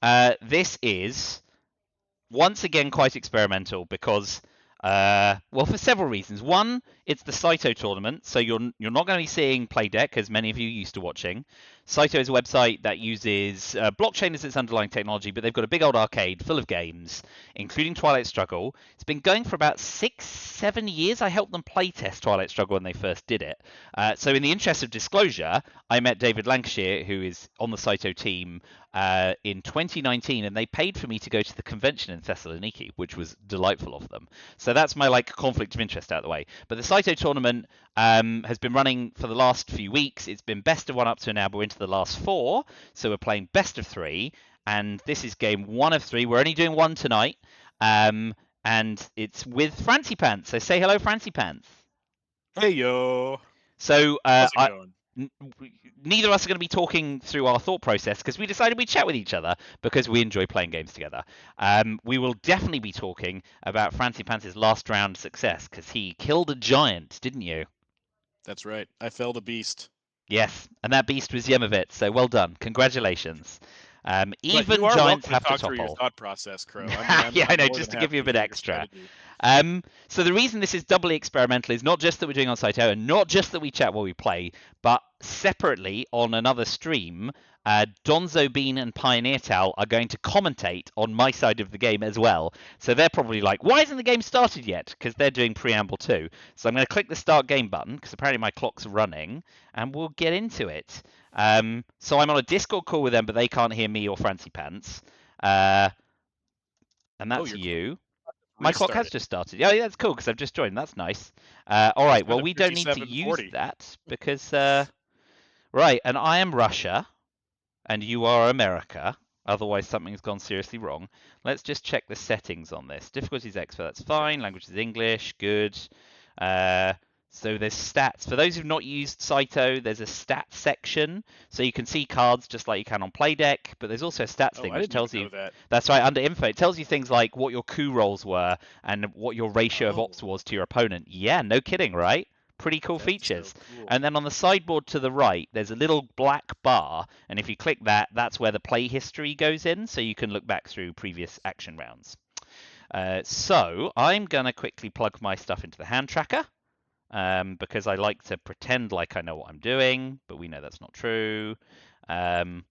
This is once again quite experimental because, well, for several reasons. One, it's the Saito Tournament, so you're not going to be seeing Playdeck, as many of you used to watching. Saito is a website that uses blockchain as its underlying technology, but they've got a big old arcade full of games, including Twilight Struggle. It's been going for about 6-7 years. I helped them playtest Twilight Struggle when they first did it. So in the interest of disclosure, I met David Lancashire, who is on the Saito team, in 2019, and they paid for me to go to the convention in Thessaloniki, which was delightful of them. So that's my conflict of interest out of the way. But the Saito tournament has been running for the last few weeks. It's been best of one up to now, but we're into the last 4, so we're playing best of 3, and this is game 1 of 3. We're only doing 1 tonight, and it's with Frantzypantz. So say hello, Frantzypantz. Hey yo. So How's it going? neither of us are going to be talking through our thought process because we decided we'd chat with each other because we enjoy playing games together. We will definitely be talking about Frantzypantz's last round success because he killed a giant, didn't you? That's right. I felled a beast. Yes, and that beast was Yemovit, so well done. Congratulations. Even you are giants welcome have to to talk through your topple. thought process, Crow. I mean, Yeah, I I'm know, more just to than give you a happy bit to hear your extra. strategy. So the reason this is doubly experimental is not just that we're doing on Saito, and not just that we chat while we play, but separately on another stream, Donzo and PioneerTowel are going to commentate on my side of the game as well. So they're probably like, why isn't the game started yet? Because they're doing preamble too. So I'm going to click the start game button, because apparently my clock's running, and we'll get into it. So I'm on a Discord call with them, but they can't hear me or Frantzypantz. And that's you. My clock has just started. Yeah, that's cool because I've just joined. That's nice. All right. Well, we don't need to use that because right. And I am Russia, and you are America. Otherwise, something's gone seriously wrong. Let's just check the settings on this. Difficulty is expert. That's fine. Language is English. Good. So there's stats. For those who've not used Saito, there's a stats section. So you can see cards just like you can on Playdeck, but there's also a stats thing which tells you. That's right, under info. It tells you things like what your coup rolls were and what your ratio of ops was to your opponent. Yeah, no kidding, right? Pretty cool features. So cool. And then on the sideboard to the right, there's a little black bar, and if you click that, that's where the play history goes in, so you can look back through previous action rounds. So I'm going to quickly plug my stuff into the hand tracker. Because I like to pretend like I know what I'm doing, but we know that's not true. And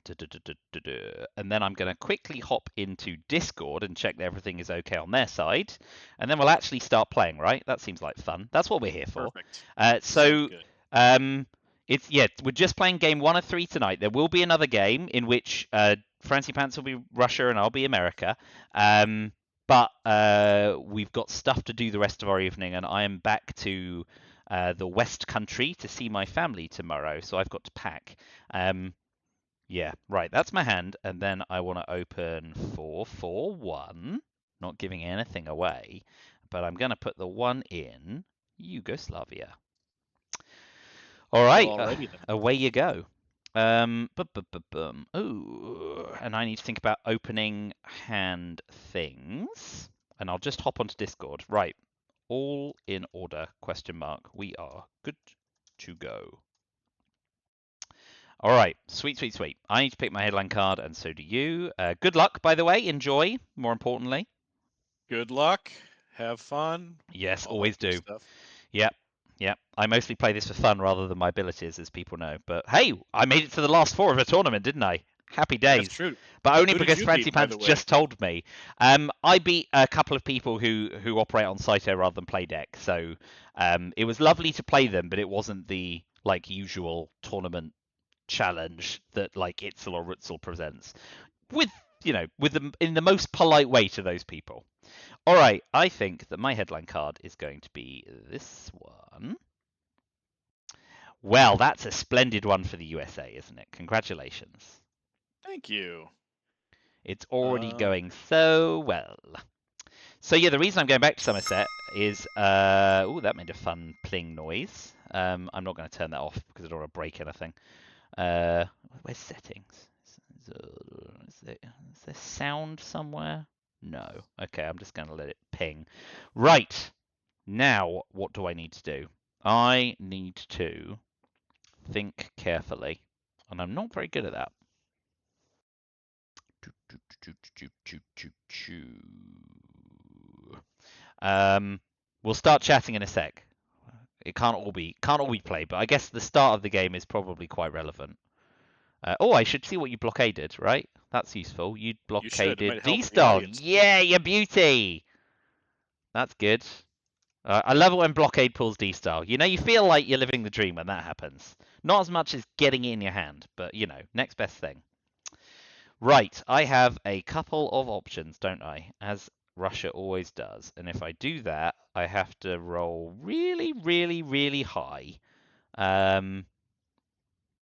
then I'm going to quickly hop into Discord and check that everything is okay on their side. And then we'll actually start playing, right? That seems like fun. That's what we're here for. Perfect. We're just playing game 1 of 3 tonight. There will be another game in which Frantzypantz will be Russia and I'll be America. But we've got stuff to do the rest of our evening, and I am back to the West Country to see my family tomorrow, so I've got to pack. Yeah, right, that's my hand, and then I want to open 441, not giving anything away, but I'm going to put the 1 in Yugoslavia. All right, away you go. Ooh, and I need to think about opening hand things. And I'll just hop onto Discord. Right. All in order, question mark. We are good to go. All right. Sweet, sweet, sweet. I need to pick my headline card, and so do you. Good luck, by the way. Enjoy, more importantly. Good luck. Have fun. Yes, always do. Yep. Yeah, I mostly play this for fun rather than my abilities, as people know. But hey, I made it to the last 4 of a tournament, didn't I? Happy days. That's true. But only because Frantzypantz just told me. I beat a couple of people who operate on Saito rather than Playdeck, so it was lovely to play them, but it wasn't the usual tournament challenge that Itzel or Rutzel presents. With them in the most polite way to those people. All right, I think that my headline card is going to be this one. Well, that's a splendid one for the USA, isn't it? Congratulations. Thank you. It's already going so well. So yeah, the reason I'm going back to Somerset is, oh, that made a fun pling noise. I'm not going to turn that off because I don't want to break anything. Where's settings? Is there sound somewhere? No. Okay, I'm just going to let it ping. Right. Now, what do I need to do? I need to think carefully, and I'm not very good at that. We'll start chatting in a sec. It can't all be played, but I guess the start of the game is probably quite relevant. Oh, I should see what you blockaded, right? That's useful. You You should. It blockaded might help the D-Star. audience. Yeah, you beauty. That's good. I love it when blockade pulls D-Star. You know, you feel like you're living the dream when that happens. Not as much as getting it in your hand, but you know, next best thing. Right, I have a couple of options, don't I? As Russia always does. And if I do that, I have to roll really, really, really high. Sounds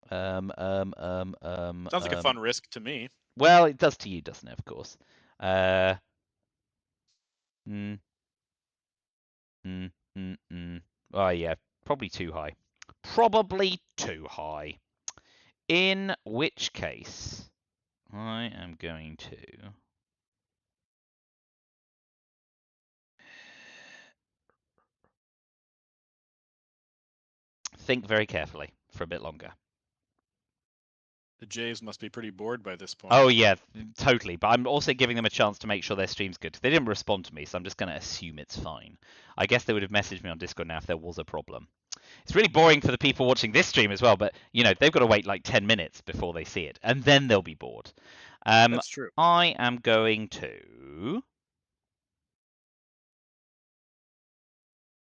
like a fun risk to me. Well, it does to you, doesn't it? Of course. Oh yeah, probably too high. Probably too high. In which case, I am going to think very carefully for a bit longer. The Jays must be pretty bored by this point. Oh yeah, totally. But I'm also giving them a chance to make sure their stream's good. They didn't respond to me, so I'm just going to assume it's fine. I guess they would have messaged me on Discord now if there was a problem. It's really boring for the people watching this stream as well, but you know they've got to wait like 10 minutes before they see it, and then they'll be bored. That's true. I am going to.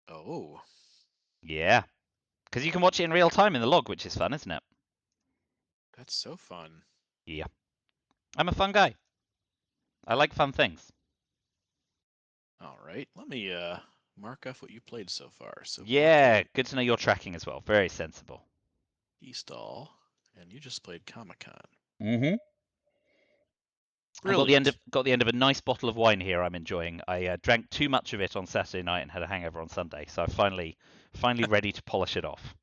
Oh. Yeah, because you can watch it in real time in the log, which is fun, isn't it? That's so fun. Yeah. I'm a fun guy. I like fun things. All right. Let me mark off what you played so far. So Yeah, good to know you're tracking as well. Very sensible. E-stall, and you just played Comic-Con. Mm-hmm. Brilliant. I got the end of a nice bottle of wine here. I'm enjoying. I drank too much of it on Saturday night and had a hangover on Sunday, so I'm finally ready to polish it off.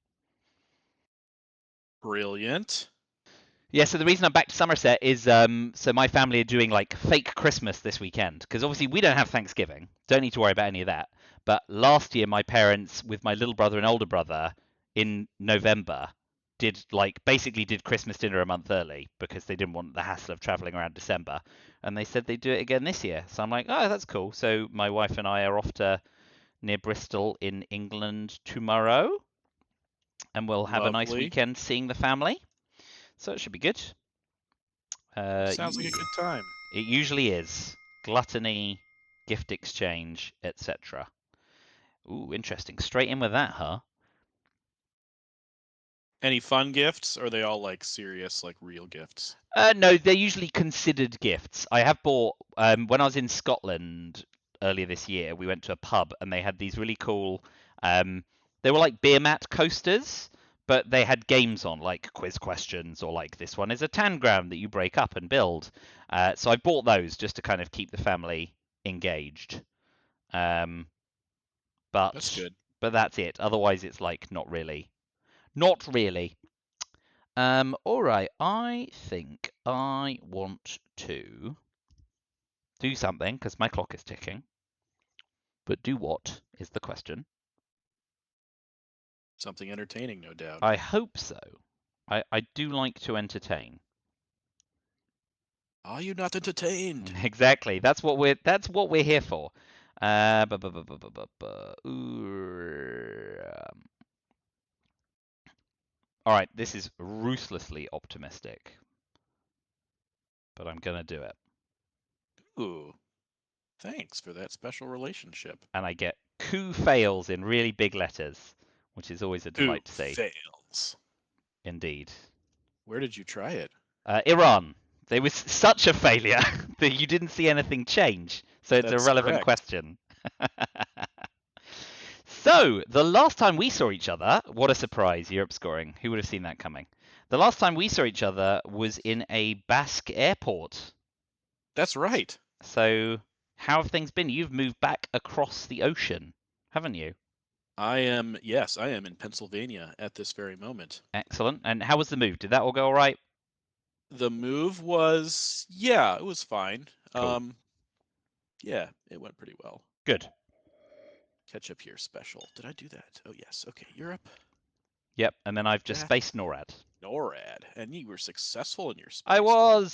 Brilliant. Yeah, so the reason I'm back to Somerset is so my family are doing like fake Christmas this weekend because obviously we don't have Thanksgiving. Don't need to worry about any of that. But last year my parents with my little brother and older brother in November did like basically did Christmas dinner a month early because they didn't want the hassle of traveling around December. And they said they'd do it again this year. So I'm like, "Oh, that's cool." So my wife and I are off to near Bristol in England tomorrow and we'll have a nice Lovely. weekend seeing the family. So it should be good. Sounds like a good time. It usually is. Gluttony, gift exchange, etc. Ooh, interesting. Straight in with that, huh? Any fun gifts? Or are they all like serious, like real gifts? No, they're usually considered gifts. I have bought, when I was in Scotland earlier this year, we went to a pub and they had these really cool, they were like beer mat coasters, but they had games on, like quiz questions, or like this one is a tangram that you break up and build. So I bought those just to kind of keep the family engaged. That's good. But that's it. Otherwise, it's like not really. Not really. All right. I think I want to do something because my clock is ticking. But do what is the question? Something entertaining, no doubt. I hope so. I do like to entertain. Are you not entertained? Exactly. That's what we're here for. All right, this is ruthlessly optimistic, but I'm gonna do it. Ooh. Thanks for that special relationship. And I get coup fails in really big letters, which is always a delight to see. Fails. Indeed. Where did you try it? Iran. They was such a failure that you didn't see anything change. So it's That's a relevant correct. question. So, the last time we saw each other, what a surprise, Europe scoring. Who would have seen that coming? The last time we saw each other was in a Basque airport. That's right. So, how have things been? You've moved back across the ocean, haven't you? Yes, I am in Pennsylvania at this very moment. Excellent. And how was the move? Did that all go all right? The move was, yeah, it was fine. Cool. Yeah, it went pretty well. Good. Catch up here special. Did I do that? Oh, yes. Okay, Europe. Yep. And then I've just spaced NORAD. NORAD, and you were successful in your space.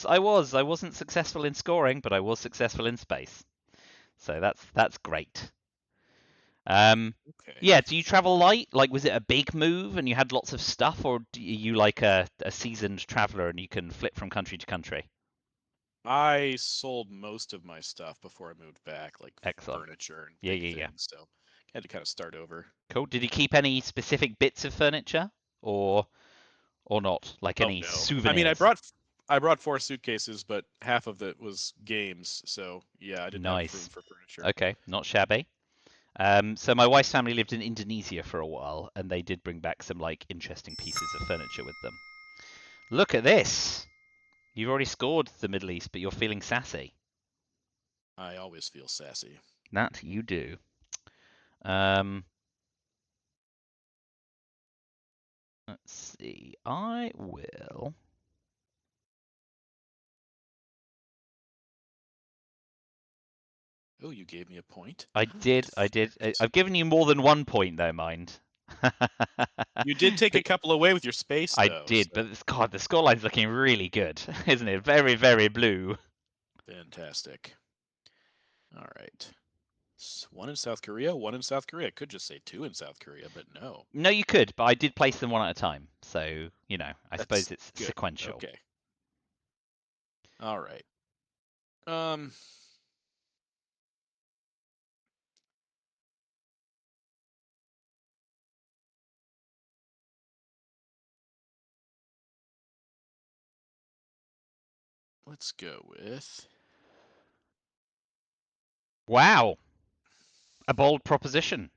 I wasn't successful in scoring, but I was successful in space. So that's great. Okay. Yeah, do you travel light? Like, was it a big move and you had lots of stuff, or are you like a seasoned traveler and you can flip from country to country? I sold most of my stuff before I moved back, like Excellent. furniture and Yeah, big yeah, yeah. things. So I had to kind of start over. Cool. Did you keep any specific bits of furniture, or not? Like Oh any no. I mean, souvenirs? I brought 4 suitcases, but half of it was games. So yeah, I didn't have room Nice. for furniture. Okay, not shabby. So my wife's family lived in Indonesia for a while, and they did bring back some like interesting pieces of furniture with them. Look at this. You've already scored the Middle East, but you're feeling sassy. I always feel sassy. That you do. Um, let's see. I will. Oh, you gave me a point? I did. I did. Perfect. I've given you more than 1 point, though, mind. You did take a But couple away with your space, I though. did, So but God, the scoreline's looking really good, isn't it? Very, very blue. fantastic. All right. One in South Korea, one in South Korea. Could just say two in South Korea, but no. No, you could, but I did place them one at a time. So, I That's suppose it's good. sequential. Okay. All right. Um, let's go with. Wow, a bold proposition.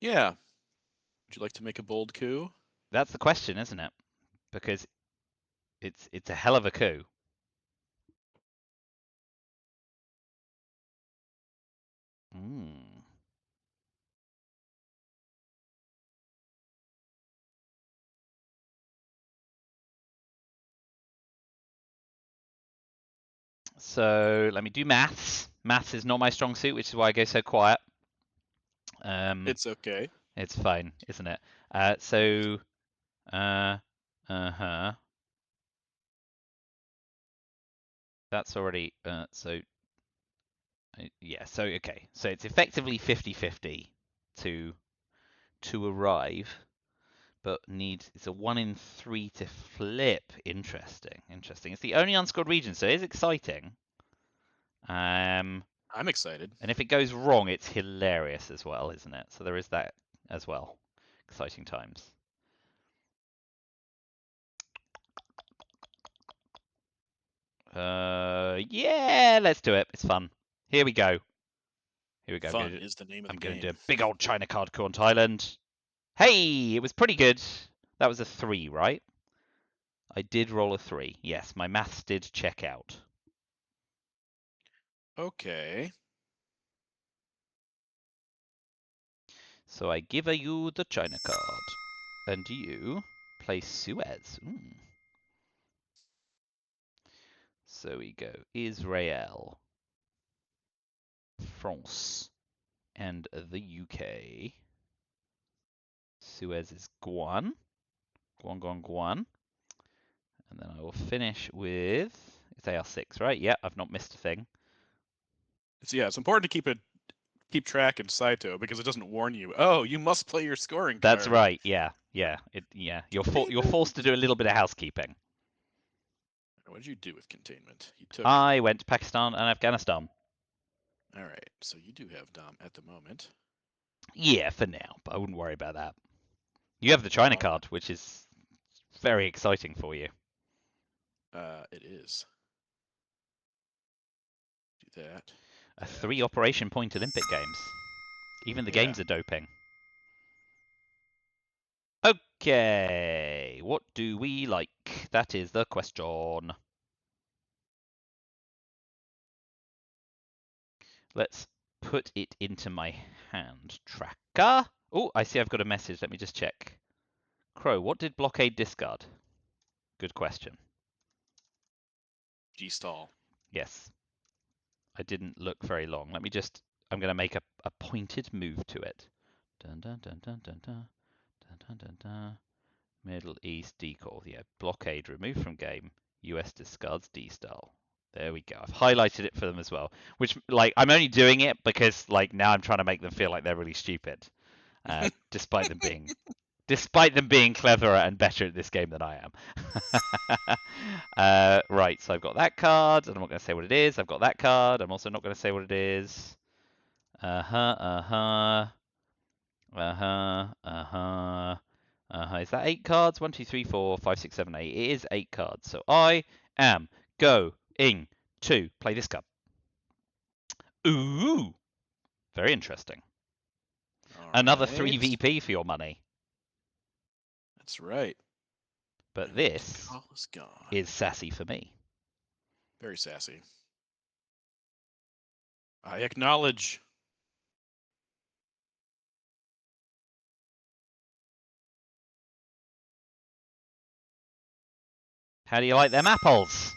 Yeah. Would you like to make a bold coup? That's the question, isn't it? Because it's a hell of a coup. Mm. So let me do maths. Maths is not my strong suit, which is why I go so quiet. It's okay. It's fine, isn't it? So, uh, uh-huh. That's already, yeah, so, okay. So it's effectively 50-50 to arrive, but it's a 1 in 3 to flip. Interesting, interesting. It's the only unscored region, so it is exciting. Um, I'm excited. and if it goes wrong, it's hilarious as well, isn't it? So there is that as well. Exciting times. Yeah, let's do it. It's fun. Here we go. Here we go. Fun is the name of I'm the going to do game. a big old China card corn Thailand. Hey, it was pretty good. That was a 3, right? I did roll a 3. Yes, my maths did check out. Okay. So I give you the China card, and you play Suez. So we go Israel, France, and the UK. Suez is Guan. Guan, Guan, Guan. And then I will finish with, it's AR6, right? Yeah, I've not missed a thing. It's important to keep track in Saito because it doesn't warn you. Oh, you must play your scoring That's card. right. Yeah, yeah, You're forced to do a little bit of housekeeping. What did you do with containment? You took. I went to Pakistan and Afghanistan. All right. So you do have Dom at the moment. Yeah, for now, but I wouldn't worry about that. You have the China All card, which is very exciting for you. right. It is. Do that. A That. 3 operation point Olympic Games. Even the Yeah. games are doping. Okay, what do we like? That is the question. Let's put it into my hand tracker. Oh, I see I've got a message. Let me just check. Crow, what did blockade discard? Good question. G stall. Yes, I didn't look very long. Let me just, I'm going to make a pointed move to it. Dun, dun, dun, dun, dun, dun, dun, dun, dun, dun. Middle East decor. Yeah, blockade removed from game. US discards D-style. There we go. I've highlighted it for them as well. Which, like, I'm only doing it because, like, now I'm trying to make them feel like they're really stupid, despite them being cleverer and better at this game than I am. Right, so I've got that card, and I'm not going to say what it is. I've got that card. I'm also not going to say what it is. Uh-huh. Is that 8 cards? 1, 2, 3, 4, 5, 6, 7, 8. It is 8 cards. So I am going to play this card. Ooh! Very interesting. All Another right. 3 VP for your money. That's right. But And this Tikal is gone. is sassy for me. Very sassy. I acknowledge. How do you like them apples?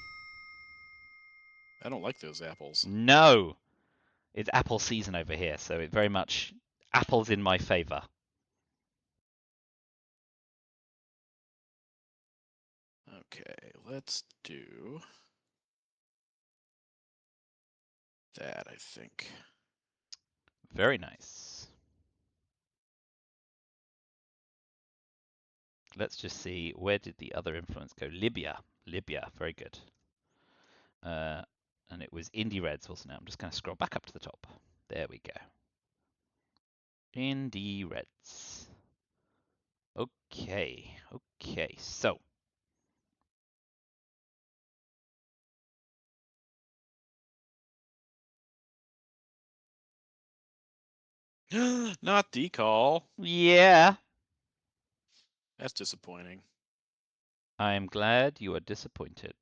I don't like those apples. No! It's apple season over here, so it very much apples in my favor. Okay, let's do that, I think. Very nice. Let's just see, where did the other influence go? Libya. Libya, very good. And it was Indie Reds, wasn't it? I'm just going to scroll back up to the top. There we go. Indie Reds. Okay, so. Not decall. Yeah. That's disappointing. I am glad you are disappointed.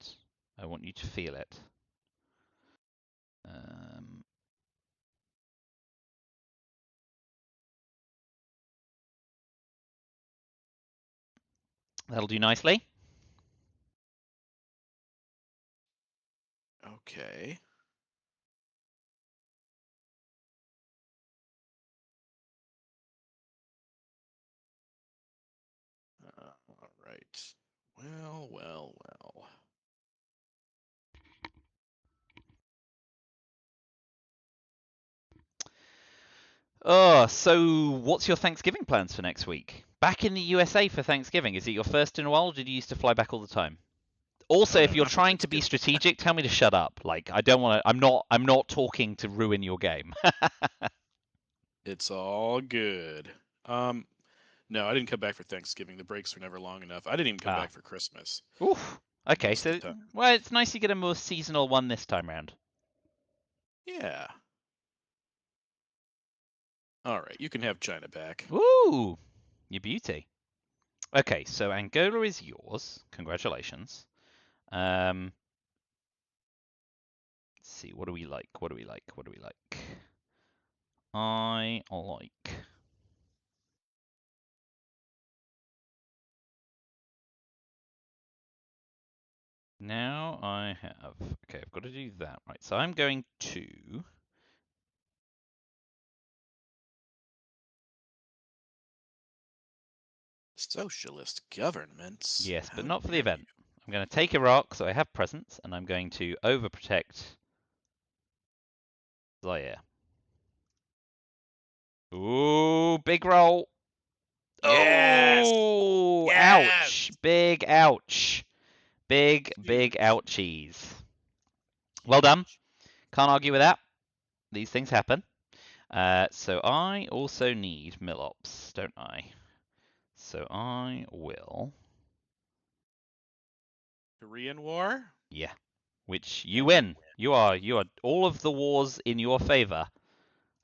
I want you to feel it. That'll do nicely. Okay. All right. Well. Oh, so what's your Thanksgiving plans for next week? Back in the USA for Thanksgiving. Is it your first in a while, or did you used to fly back all the time? Also, Oh, if no, you're not for trying to be Thanksgiving. strategic, tell me to shut up. Like, I don't want to. I'm not talking to ruin your game. It's all good. No, I didn't come back for Thanksgiving. The breaks were never long enough. I didn't even come Ah. back for Christmas Oof. Okay, most of so the time. well, it's nice you get a more seasonal one this time round. Yeah. All right, you can have China back. Ooh, you beauty. Okay, so Angola is yours. Congratulations. Let's see. What do we like? What do we like? What do we like? I like. Now I have. Okay, I've got to do that. Right, so I'm going to. Socialist governments. Yes, but How not for the dare event. I'm going to take Iraq, so I have presence, and I'm going to overprotect Zaire. Ooh, big roll. you? Yes. Oh, Yes. ouch. Big ouch. Big Huge. ouchies. Well done. Can't argue with that. These things happen. So I also need Millops, don't I? So I will. Korean War. Yeah. Which you And you win. win. You are all of the wars in your favor.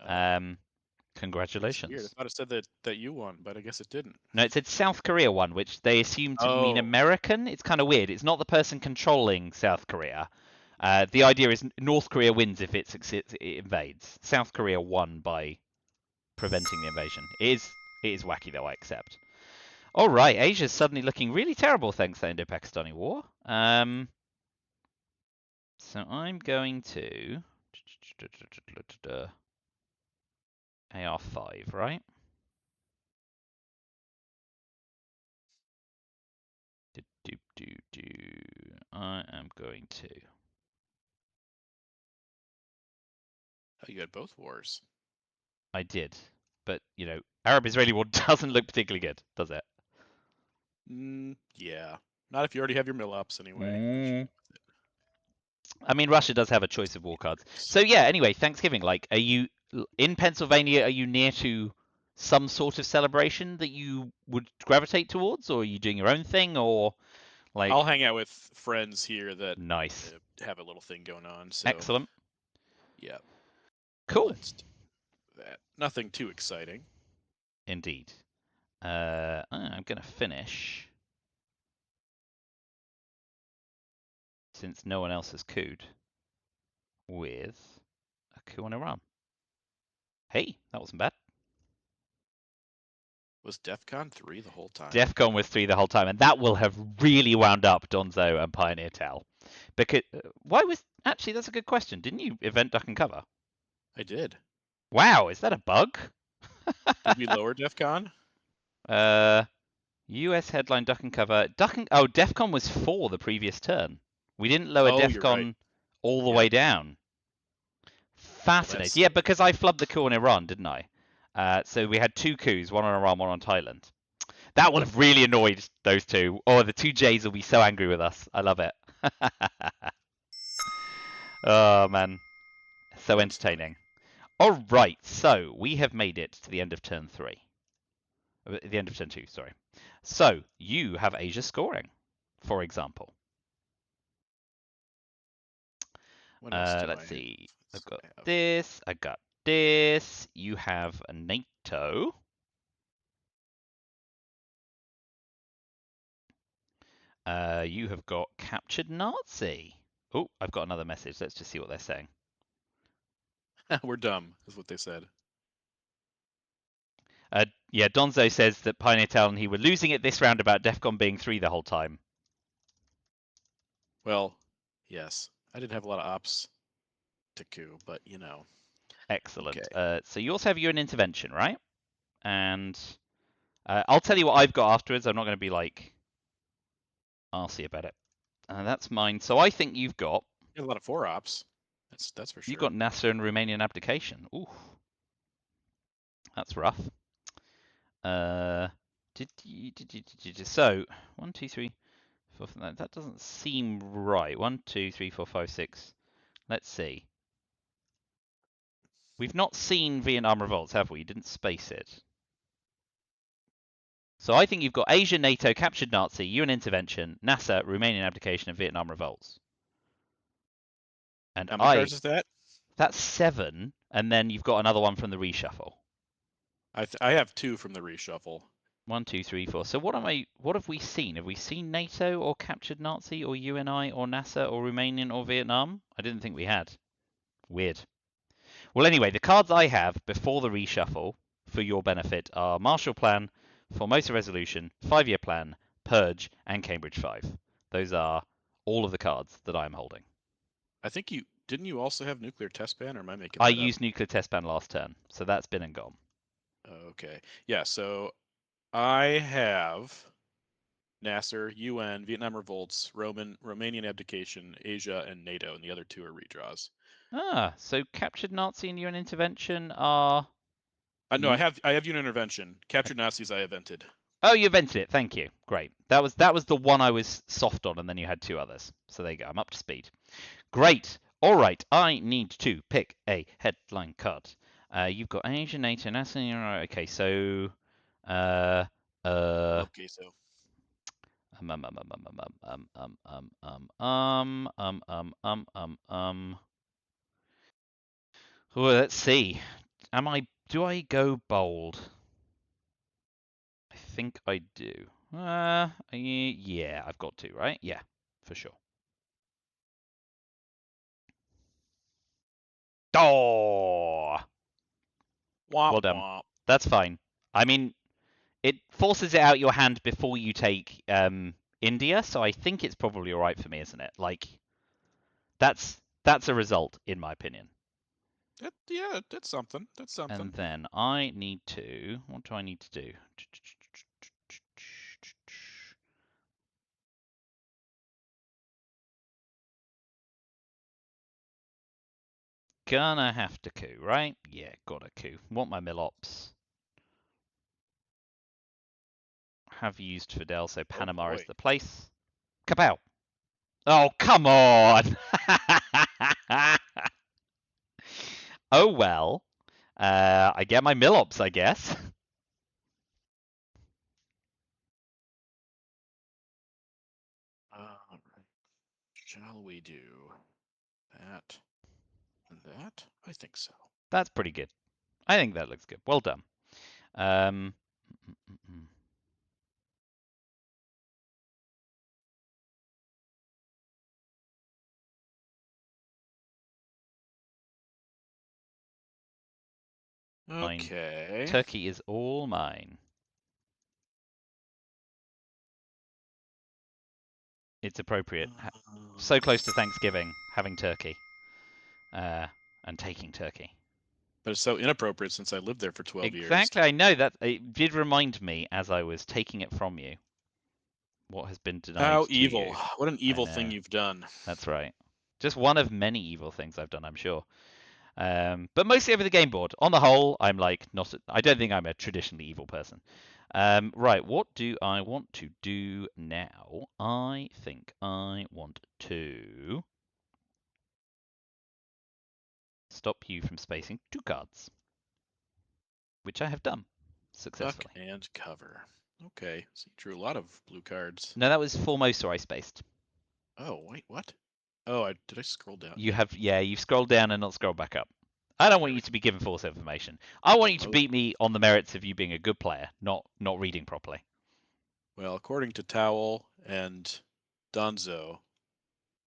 Oh, that's weird. I Congratulations. thought it said that you won, but I guess it didn't. No, it said South Korea won, which they assume to mean Oh, American. It's kind of weird. It's not the person controlling South Korea. The idea is North Korea wins if it invades. South Korea won by preventing the invasion. It is wacky though, I accept. All right, Asia's suddenly looking really terrible thanks to the Indo-Pakistani War. So I'm going to AR5, right? I am going to. Oh, you had both wars. I did, but Arab-Israeli war doesn't look particularly good, does it? Yeah. Not if you already have your mill ups anyway. I mean, Russia does have a choice of war cards. So yeah. Anyway, Thanksgiving. Like, are you in Pennsylvania? Are you near to some sort of celebration that you would gravitate towards, or are you doing your own thing, or like? I'll hang out with friends here that Nice. have a little thing going on. So Excellent. yeah. Cool. Let's do that. Nothing too exciting. Indeed. I'm gonna finish since no one else has cooed with a coup on Iran. Hey, that wasn't bad. Was DEF CON 3 the whole time? DEF CON was 3 the whole time, and that will have really wound up Donzo and PioneerTowel. Because why was actually that's a good question. Didn't you event duck and cover? I did. Wow, is that a bug? Did we lower DEF CON? US headline duck and cover. Oh, DEF CON was 4 the previous turn. We didn't lower Oh, DEF you're right. CON all the Yep. way down. Fascinating. Yeah, because I flubbed the coup on Iran, didn't I? So we had 2 coups, one on Iran, one on Thailand. That would have really annoyed those two. Oh, the two J's will be so angry with us. I love it. Oh, man. So That's entertaining. All right, so we have made it to the end of turn 3. The end of turn 2, sorry. So you have Asia scoring, for example. What else do Let's I see. have? I've got this. I got this. You have a NATO. You have got captured Nazi. Oh, I've got another message. Let's just see what they're saying. We're dumb, is what they said. Yeah, Donzo says that PioneerTowel and he were losing it this round about DEF CON being 3 the whole time. Well, yes. I didn't have a lot of ops to coup, but Excellent. Okay. So you also have your intervention, right? And I'll tell you what I've got afterwards. I'm not going to be like arsey about it. That's mine. So I think you've got. You have a lot of 4 ops. That's for sure. You've got NASA and Romanian abdication. Ooh, that's rough. So 1, 2, 3, 4. That doesn't seem right. 1, 2, 3, 4, 5, 6. Let's see. We've not seen Vietnam revolts, have we? You didn't space it. So I think you've got Asia, NATO, captured Nazi, UN intervention, NASA, Romanian abdication, and Vietnam revolts. And How many cards is that? That's 7, and then you've got another one from the reshuffle. I have 2 from the reshuffle. 1, 2, 3, 4. So what have we seen? Have we seen NATO or captured Nazi or UNI or NASA or Romanian or Vietnam? I didn't think we had. Weird. Well, anyway, the cards I have before the reshuffle for your benefit are Marshall Plan, Formosa Resolution, 5-Year Plan, Purge, and Cambridge 5. Those are all of the cards that I'm holding. I think didn't you also have nuclear test ban, or am I making I that up? used nuclear test ban last turn, so that's been and gone. Okay. Yeah, so I have Nasser, UN, Vietnam revolts, Romanian abdication, Asia, and NATO, and the other 2 are redraws. So captured Nazi and UN intervention are. No, I have UN intervention. Captured Nazis I evented. Oh, you invented it. Thank you. Great. That was the one I was soft on, and then you had 2 others. So there you go. I'm up to speed. Great. All right. I need to pick a headline card. You've got Asia, NATO, NASA. Okay, so. Love queso. Oh, let's see. Do I go bold? I think I do. Yeah, I've got to, right? Yeah, for sure. Oh, well done. Womp. That's fine. I mean, it forces it out your hand before you take India, so I think it's probably all right for me, isn't it? Like, that's a result, in my opinion. Yeah, that's something. That's something. And then I need to. What do I need to do? gonna have to coup, right? Yeah, gotta coup. Want my Millops. Have used Fidel, so Panama is boy. the place. Kapow! Oh, come on! Oh well. I get my Millops, I guess. All right. Shall we do that and that? I think so. That's pretty good. I think that looks good. Well done. Um, Mine. Okay. Turkey is all mine. It's appropriate. So close to Thanksgiving, having turkey. And taking turkey. But it's so inappropriate since I lived there for 12 years. Exactly, I know that. It did remind me as I was taking it from you what has been denied How to evil. you. What an evil I thing know. you've done. That's right. Just one of many evil things I've done, I'm sure. But mostly over the game board. On the whole, I'm like not. I don't think I'm a traditionally evil person. Right, what do I want to do now? I think I want to stop you from spacing 2 cards, which I have done Duck successfully. and cover. Okay, so you drew a lot of blue cards. No, that was Formosa I spaced. Oh, wait, what? Oh, did I scroll down? You've scrolled down and not scrolled back up. I don't want you to be given false information. I want you to beat me on the merits of you being a good player, not reading properly. Well, according to Towel and Donzo,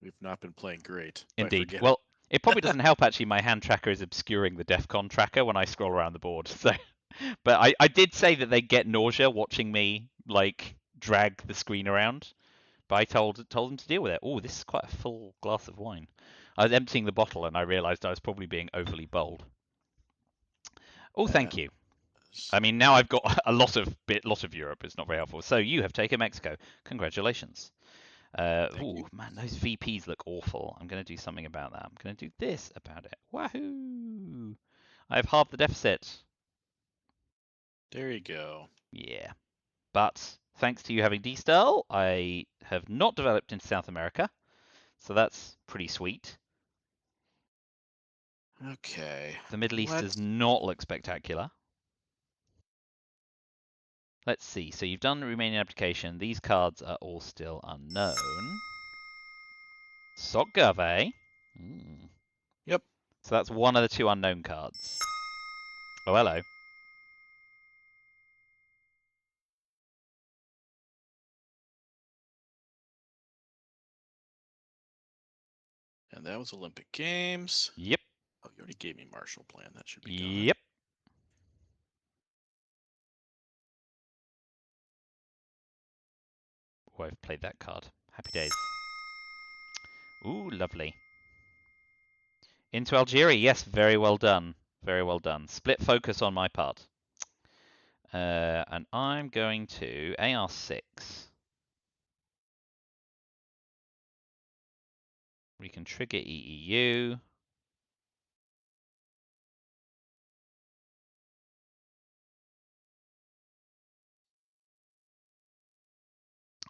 we've not been playing great by Indeed. forgetting. Well, it probably doesn't help actually. My hand tracker is obscuring the DEFCON tracker when I scroll around the board. So, but I did say that they get nausea watching me like drag the screen around. But I told them to deal with it. Oh, this is quite a full glass of wine. I was emptying the bottle and I realised I was probably being overly bold. Oh, thank you. I mean, now I've got a lot of Europe. It's not very helpful. So you have taken Mexico. Congratulations. Oh man, those VPs look awful. I'm going to do something about that. I'm going to do this about it. Wahoo! I've halved the deficit. There you go. Yeah. But thanks to you having D-Style, I have not developed into South America. So that's pretty sweet. Okay. The Middle East does not look spectacular. Let's see. So you've done the Romanian application. These cards are all still unknown. Sokgave. Yep. So that's one of the 2 unknown cards. Oh, hello. And that was Olympic Games. Yep. Oh, you already gave me Marshall Plan. That should be gone. Yep. Oh, I've played that card. Happy days. Ooh, lovely. Into Algeria. Yes, very well done. Very well done. Split focus on my part. And I'm going to AR6. We can trigger EEU.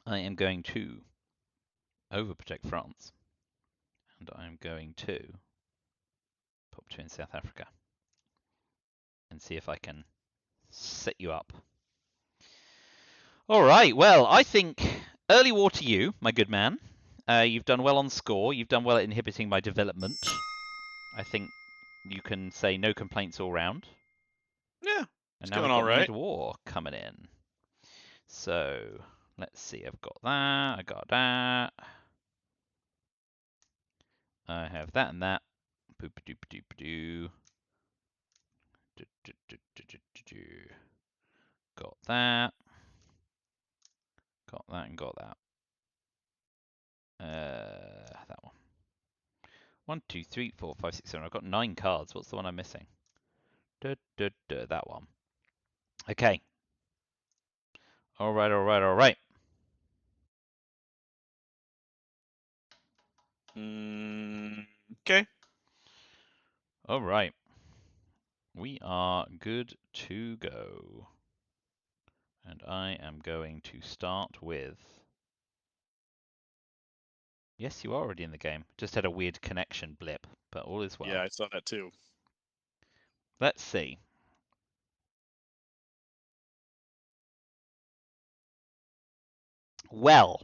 I am going to overprotect France. And I'm going to pop 2 in South Africa. And see if I can set you up. All right, well, I think early war to you, my good man. You've done well on score. You've done well at inhibiting my development. I think you can say no complaints all round. Yeah, And it's now going we've all got right. mid-war coming in. So let's see. I've got that. I got that. I have that and that. Boop doop doop doo. Got that. Got that and got that. That one. 1, 2, 3, 4, 5, 6, 7. I've got 9 cards. What's the one I'm missing? That one. Okay. All right, all right, all right. Okay. All right. We are good to go. And I am going to start with... Yes, you are already in the game. Just had a weird connection blip, but all is well. Yeah, I saw that too. Let's see. Well,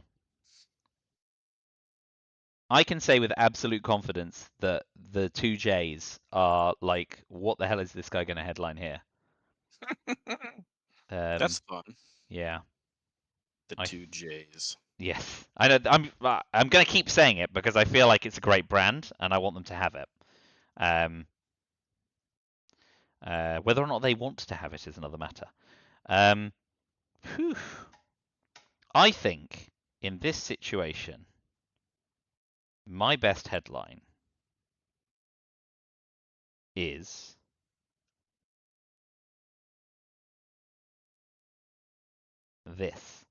I can say with absolute confidence that the two J's are like, what the hell is this guy going to headline here? That's fun. Yeah. The two J's. Yes, I know. I'm going to keep saying it because I feel like it's a great brand and I want them to have it. Whether or not they want to have it is another matter. Whew. I think in this situation, my best headline is this.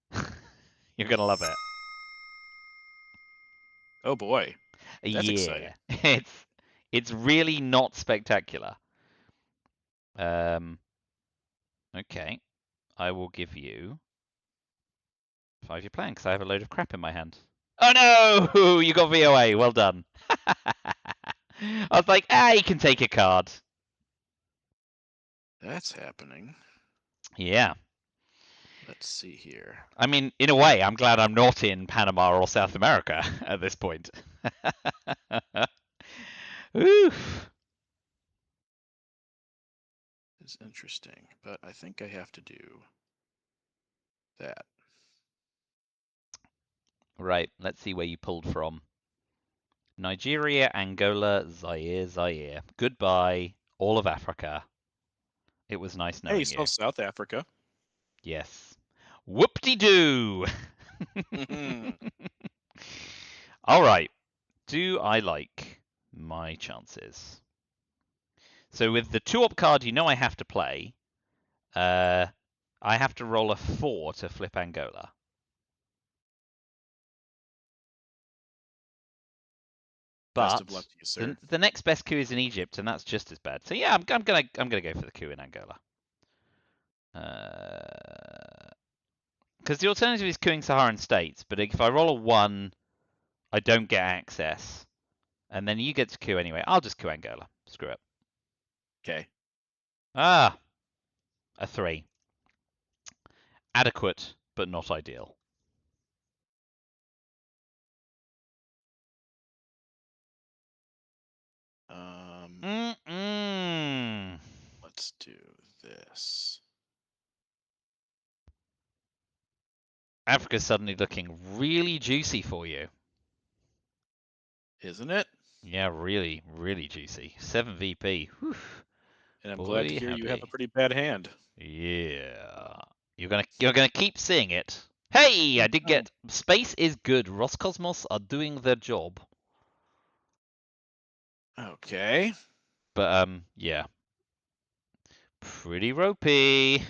You're going to love it. Oh boy, that's exciting. Yeah, it's really not spectacular. Okay, I will give you 5-year plan because I have a load of crap in my hand. Oh no! You got VOA. Well done. I was like, you can take a card. That's happening. Yeah. Let's see here. I mean, in a way, I'm glad I'm not in Panama or South America at this point. Oof. It's interesting, but I think I have to do that. Right, let's see where you pulled from. Nigeria, Angola, Zaire. Goodbye, all of Africa. It was nice Hey, knowing so you. South Africa. Yes. Whoop-de-doo! Mhm. All right. Do I like my chances? So with the 2-op card, you know I have to play. I have to roll a 4 to flip Angola. Best of But luck to you, sir. the next best coup is in Egypt, and that's just as bad. So yeah, I'm gonna go for the coup in Angola. Because the alternative is couing Saharan states, but if I roll a 1, I don't get access, and then you get to coup anyway. I'll just coup Angola. Screw it. Okay. Ah, a 3. Adequate, but not ideal. Mm-mm. Let's do this. Africa's suddenly looking really juicy for you. Isn't it? Yeah, really, really juicy. 7 VP. Whew. And I'm glad to Boy, hear you have a howdy. pretty bad hand. Yeah. You're gonna keep seeing it. Hey, I did get space is good. Roscosmos are doing their job. Okay. But yeah. Pretty ropey.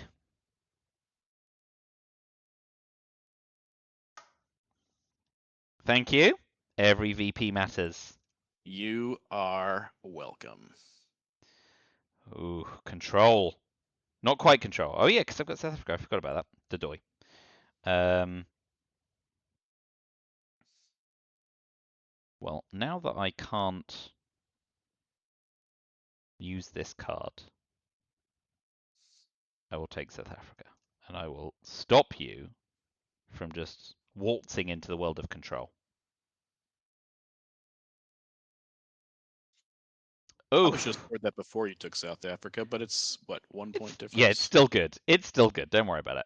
Thank you. Every VP matters. You are welcome. Ooh, control. Not quite control. Oh yeah, because I've got South Africa. I forgot about that. Dodoy. Well, now that I can't use this card, I will take South Africa. And I will stop you from just waltzing into the world of control. I Oh, was just scored that before you took South Africa, but it's what, 1 point yeah, it's difference? still good. It's still good. Don't worry about it.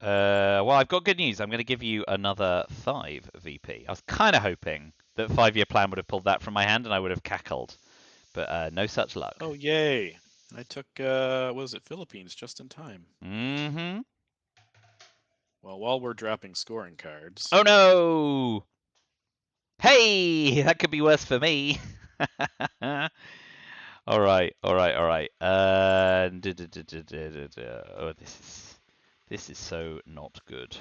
Well, I've got good news. I'm going to give you another 5 VP. I was kind of hoping that 5-year plan would have pulled that from my hand and I would have cackled, but no such luck. Oh, yay. And I took, what was it, Philippines just in time. Mm-hmm. Well, while we're dropping scoring cards. Oh no! Hey, that could be worse for me. All right. Oh, this is so not good.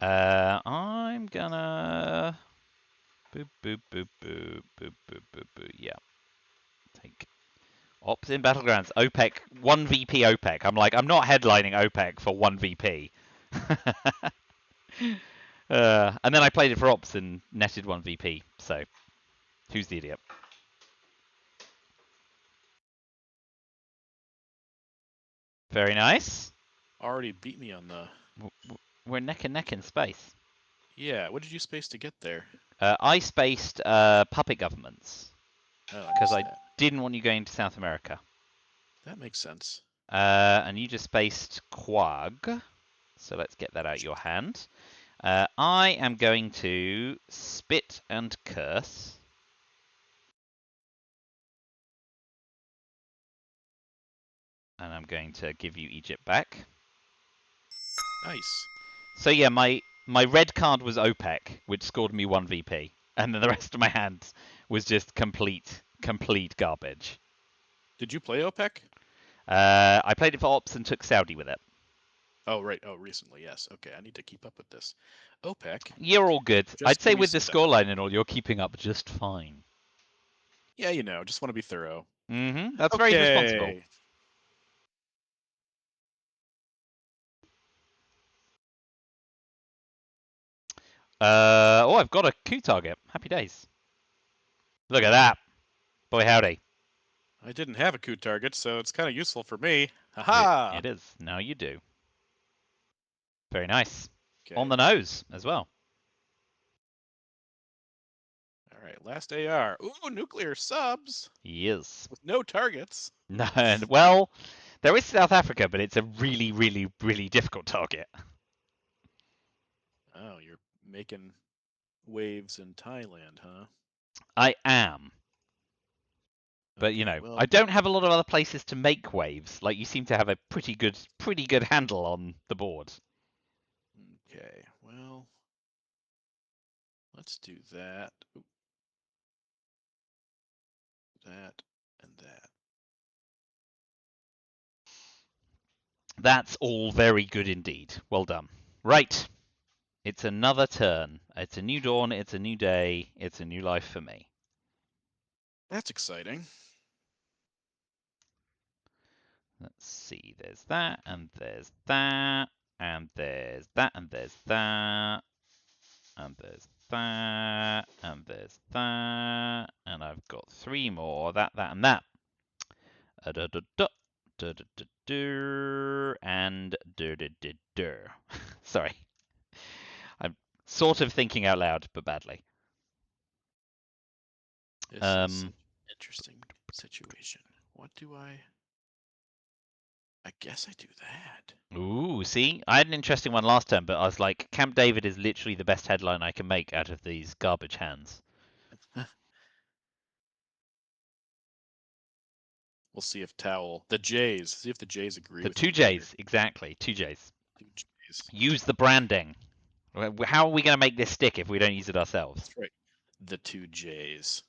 I'm gonna boop boop boop boop boop boop boop boop. Yeah, take Ops in Battlegrounds. OPEC 1VP OPEC. I'm like, I'm not headlining OPEC for 1VP. And then I played it for Ops and netted 1VP. So, who's the idiot? Very nice. Already beat me on the. We're neck and neck in space. Yeah, what did you space to get there? I spaced puppet governments Oh, because I that. didn't want you going to South America. That makes sense. And you just spaced Quag. So let's get that out your hand. I am going to spit and curse. And I'm going to give you Egypt back. Nice. So yeah, my red card was OPEC, which scored me 1 VP. And then the rest of my hand was just complete garbage. Did you play OPEC? I played it for Ops and took Saudi with it. Oh, right. Oh, recently, yes. Okay, I need to keep up with this. OPEC. You're all good. Just I'd say give me with the some scoreline and all, you're keeping up just fine. Yeah, just want to be thorough. That's very responsible. Okay. Oh, I've got a coup target. Happy days. Look at that. Boy, howdy. I didn't have a coup target, so it's kind of useful for me. Haha! It is. Now you do. Very nice. Okay. On the nose as well. All right, last AR. Ooh, nuclear subs Yes. with no targets. No, well, there is South Africa, but it's a really, really, really difficult target. Oh, you're making waves in Thailand, huh? I am. But Okay, well, I don't have a lot of other places to make waves. Like you seem to have a pretty good handle on the board. okay, well, let's do that. Ooh. That and that. That's all very good indeed. Well done. Right. It's another turn. It's a new dawn. It's a new day. It's a new life for me. That's exciting. Let's see. There's that, and there's that, and there's that, and there's that, and there's that, and there's that, and I've got 3 more. That, and that. And Sorry. I'm sort of thinking out loud, but badly. This is such an interesting situation. What do I guess I do that. Ooh, see? I had an interesting one last time, but I was like, Camp David is literally the best headline I can make out of these garbage hands. We'll see if the Jays, see if the Jays agree The with 2 me here. J's, exactly. 2 J's. 2 Jays. Use the branding. How are we going to make this stick if we don't use it ourselves? That's right. The 2 Jays.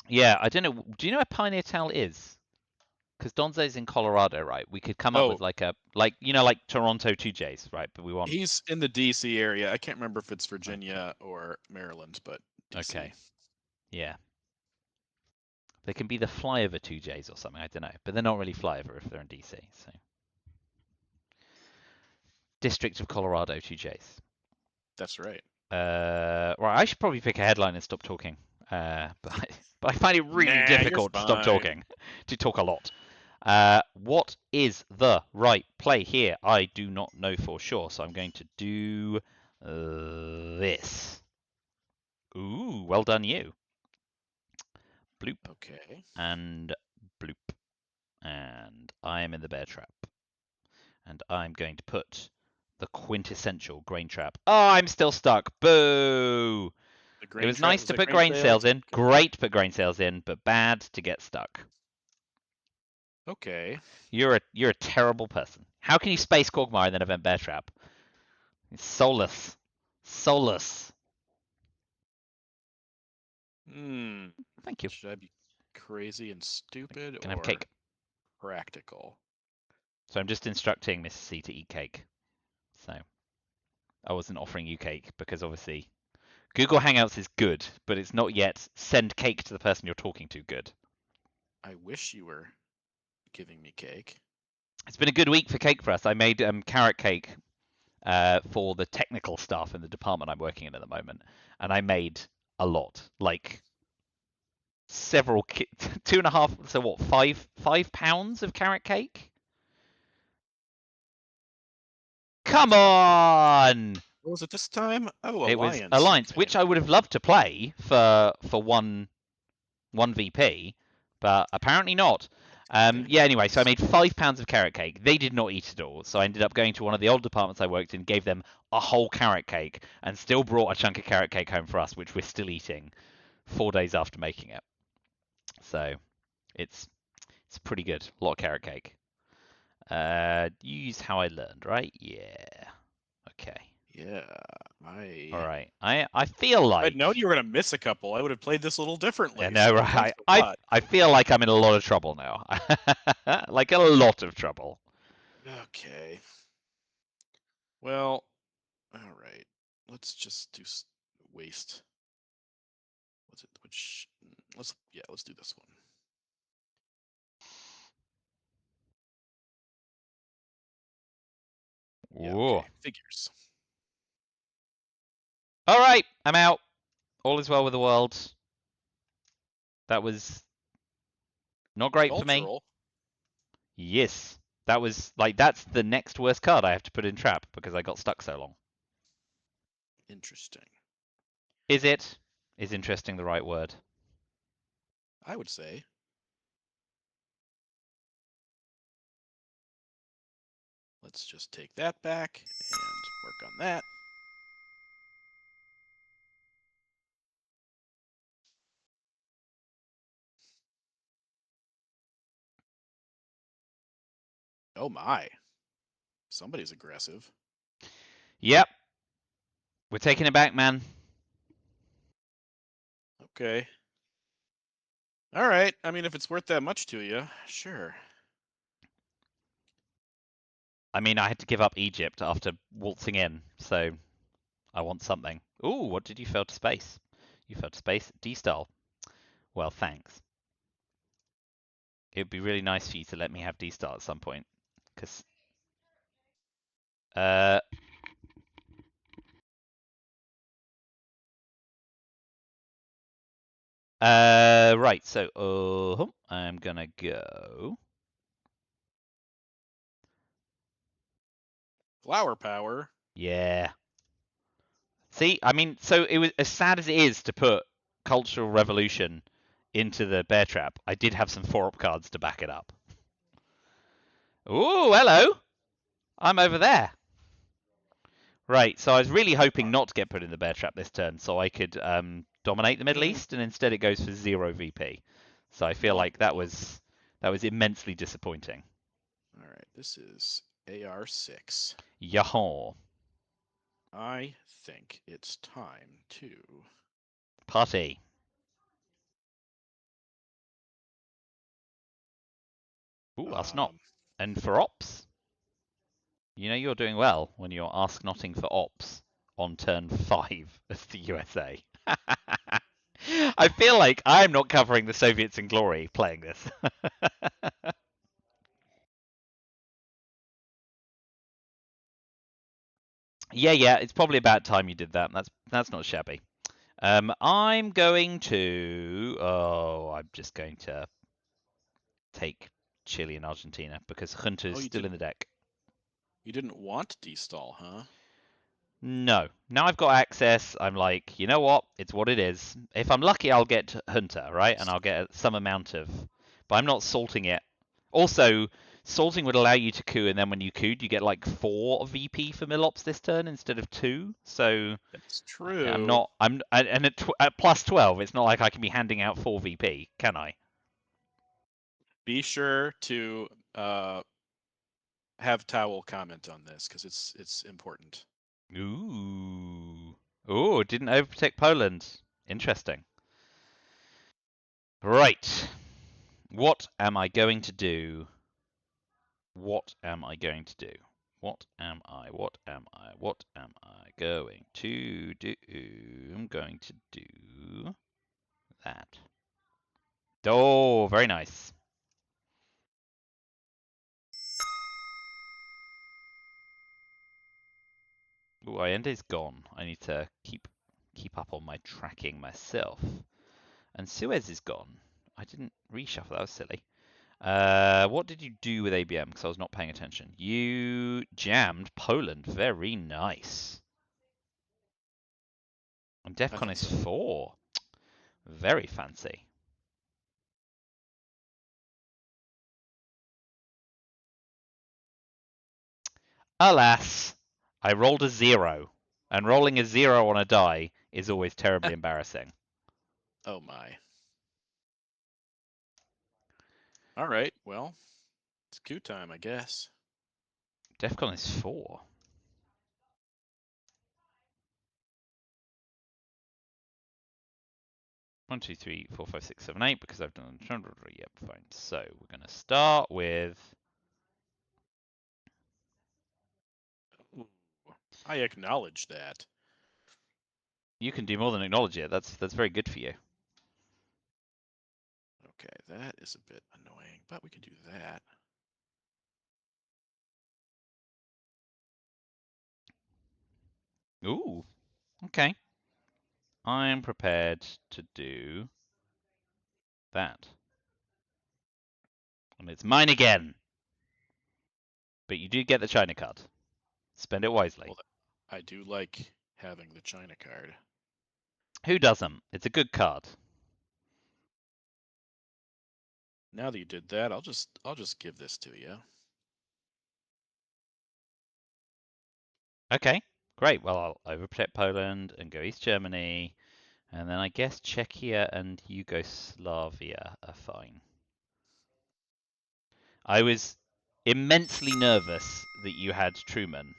Yeah, I don't know. Do you know where PioneerTowel is? Because Donzo's in Colorado, right? We could come up with like Toronto 2 J's, right? But we want. He's in the DC area. I can't remember if it's Virginia or Maryland, but DC. Okay. Yeah. They can be the flyover 2 J's or something. I don't know, but they're not really flyover if they're in DC. So. District of Colorado 2 J's. That's right. Right, I should probably pick a headline and stop talking. But I find it really difficult to stop talking, to talk a lot. What is the right play here? I do not know for sure, so I'm going to do this. Ooh, well done you. Bloop. Okay. And bloop. And I am in the bear trap. And I'm going to put the quintessential grain trap. Oh, I'm still stuck. Boo! It was nice to put grain sales in. Great to put grain sales in, but bad to get stuck. Okay. You're a terrible person. How can you space Quagmire and then event Bear Trap? It's soulless. Soulless. Thank you. Should I be crazy and stupid Can I or have cake? practical? So I'm just instructing Mrs. C to eat cake. So I wasn't offering you cake because obviously Google Hangouts is good, but it's not yet send cake to the person you're talking to good. I wish you were giving me cake. It's been a good week for cake for us. I made carrot cake for the technical staff in the department I'm working in at the moment, and I made a lot, like several, 2.5, so what, 5 pounds of carrot cake? Come on! What was it this time? Oh, It was Alliance. Alliance, Okay. which I would have loved to play for one VP, but apparently not. Yeah, anyway, so I made 5 pounds of carrot cake. They did not eat it all, so I ended up going to one of the old departments I worked in, gave them a whole carrot cake, and still brought a chunk of carrot cake home for us, which we're still eating 4 days after making it. So it's pretty good. A lot of carrot cake. Use how I learned, right? Yeah. Okay. Yeah. All right. I feel If I'd like known you were gonna miss a couple, I would have played this a little differently. I know, So right? thanks a I lot. I feel like I'm in a lot of trouble now. Like a lot of trouble. Okay. Well, all right. Let's just do waste. What's it? Which? Let's do this one. Yeah. Ooh. Okay. Figures. All right, I'm out. All is well with the world. That was not great for me. Cultural. Yes. That was like that's the next worst card I have to put in trap because I got stuck so long. Interesting. Is it? Is interesting the right word? I would say. Let's just take that back and work on that. Oh my. Somebody's aggressive. Yep. We're taking it back, man. Okay. All right. I mean, if it's worth that much to you, sure. I mean, I had to give up Egypt after waltzing in, so I want something. Ooh, what did you fail to space? You failed to space D-Style. Well, thanks. It would be really nice for you to let me have D-Style at some point, because right. So, I'm gonna go. Flower power. Yeah. See, I mean, so it was as sad as it is to put Cultural Revolution into the bear trap. I did have some 4-up cards to back it up. Ooh, hello. I'm over there. Right, so I was really hoping not to get put in the bear trap this turn, so I could dominate the Middle East, and instead it goes for 0 VP. So I feel like that was immensely disappointing. All right, this is AR6. Yahaw. I think it's time to Party. Ooh, that's not. And for ops, you know you're doing well when you're ask notting for ops on turn 5 as the USA. I feel like I'm not covering the Soviets in glory playing this. Yeah, it's probably about time you did that. That's not shabby. I'm going to. Oh, I'm just going to take Chile and Argentina because Junta is still in the deck. You didn't want D-stall, huh? No. Now I've got access. I'm like, you know what? It's what it is. If I'm lucky, I'll get Hunter, right? And I'll get some amount of. But I'm not salting it. Also, salting would allow you to coup, and then when you cooed, you get like 4 VP for Millops this turn instead of 2. So That's I'm true. not. And at plus 12, it's not like I can be handing out 4 VP, can I? Be sure to have Towel comment on this because it's important. Ooh. Ooh, didn't overprotect Poland. Interesting. Right. What am I going to do? What am I going to do? What am I? What am I? What am I going to do? I'm going to do that. Oh, very nice. Ooh, Allende's gone. I need to keep up on my tracking myself. And Suez is gone. I didn't reshuffle. That was silly. What did you do with ABM? Because I was not paying attention. You jammed Poland. Very nice. And I DEFCON think is so. 4. Very fancy. Alas, I rolled a 0. And rolling a 0 on a die is always terribly embarrassing. Oh my. All right. Well, it's coup time, I guess. DEFCON is 4. One, two, three, four, five, six, seven, 8, because I've done. Yep, fine. So we're going to start with. Ooh, I acknowledge that. You can do more than acknowledge it. That's very good for you. Okay, that is a bit annoying, but we can do that. Ooh, okay. I'm prepared to do that. And it's mine again. But you do get the China card. Spend it wisely. Well, I do like having the China card. Who doesn't? It's a good card. Now that you did that, I'll just give this to you. Okay, great. Well, I'll overprotect Poland and go East Germany. And then I guess Czechia and Yugoslavia are fine. I was immensely nervous that you had Truman.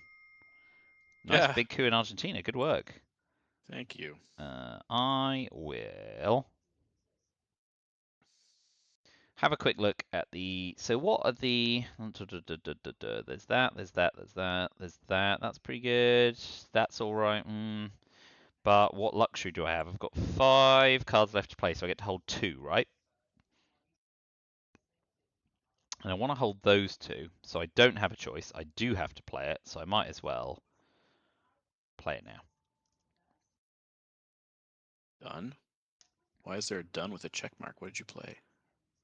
Nice Yeah, big coup in Argentina. Good work. thank you. I will have a quick look at the. So what are the? There's that. There's that. There's that. There's that. That's pretty good. That's all right. But what luxury do I have? I've got 5 cards left to play, so I get to hold 2, right? And I want to hold those 2, so I don't have a choice. I do have to play it, so I might as well play it now. Done. Why is there a done with a check mark? What did you play?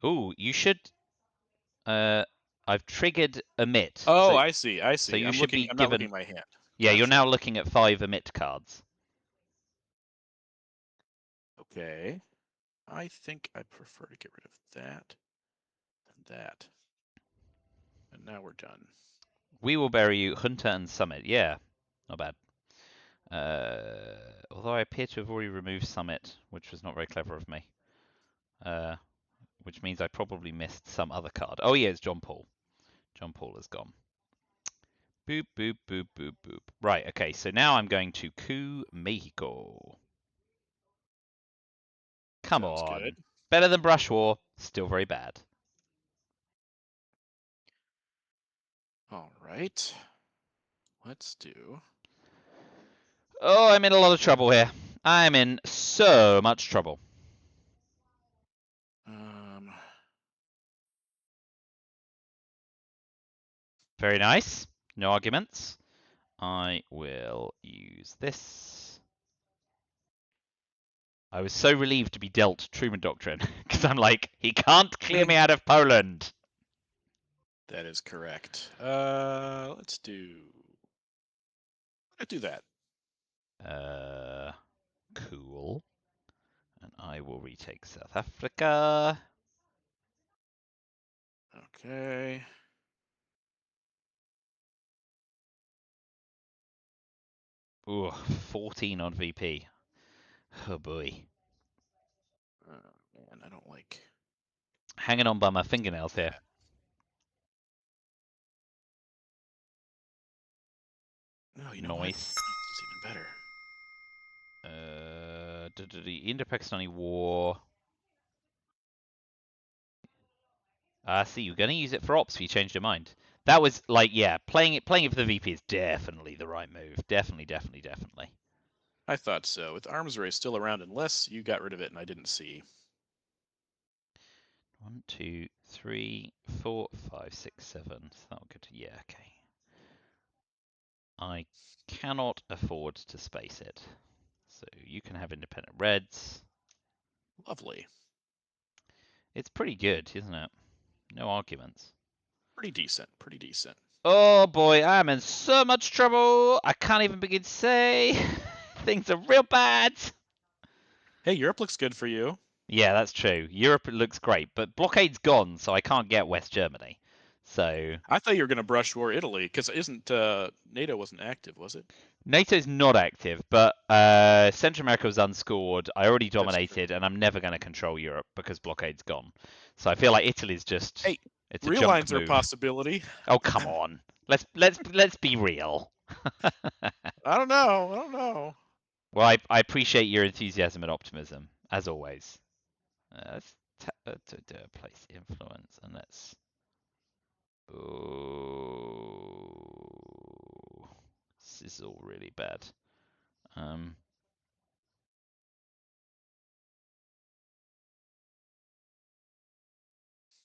Ooh, you should. I've triggered emit, Oh, so I see. I so see. you should be I'm not looking given. at my hand. Yeah, you're Gotcha. now looking at 5 emit cards. Okay. I think I prefer to get rid of that than that. And now we're done. We will bury you, Hunter and Summit. Yeah, not bad. Although I appear to have already removed Summit, which was not very clever of me. Which means I probably missed some other card. Oh yeah, it's John Paul. John Paul is gone. Boop, boop, boop, boop, boop. Right, okay, so now I'm going to coup Mexico. Come Sounds on. good. Better than Brush War, still very bad. All right. Let's do. Oh, I'm in a lot of trouble here. I'm in so much trouble. Um, Very nice. No arguments. I will use this. I was so relieved to be dealt Truman Doctrine because I'm like, he can't clear me out of Poland. that is correct. Let's do. Let's do that. Cool. And I will retake South Africa. Okay. Ooh, 14 on VP. Oh boy. Man, I don't like Hanging on by my fingernails here. that. No, you know what? Noise. This is even better. The Indo-Pakistani War. See, you're going to use it for ops if you changed your mind. That was like, yeah, playing it for the VP is definitely the right move. Definitely. I thought so. With arms race still around, unless you got rid of it and I didn't see. 1, 2, 3, 4, 5, 6, 7. So that'll go to, yeah, okay. I cannot afford to space it. So you can have independent reds. Lovely. It's pretty good, isn't it? No arguments. Pretty decent. Pretty decent. Oh boy, I'm in so much trouble. I can't even begin to say. Things are real bad. Hey, Europe looks good for you. Yeah, that's true. Europe looks great, but blockade's gone, so I can't get West Germany. So I thought you were going to brush war Italy, because isn't NATO wasn't active, was it? NATO's not active, but Central America was unscored. I already That's true. dominated, and I'm never going to control Europe because blockade's gone. So I feel like Italy's just Hey, it's a real junk lines are a move. possibility. Oh come on, let's be real. I don't know. Well, I appreciate your enthusiasm and optimism as always. Let's place influence, and let's. Oh, this is all really bad.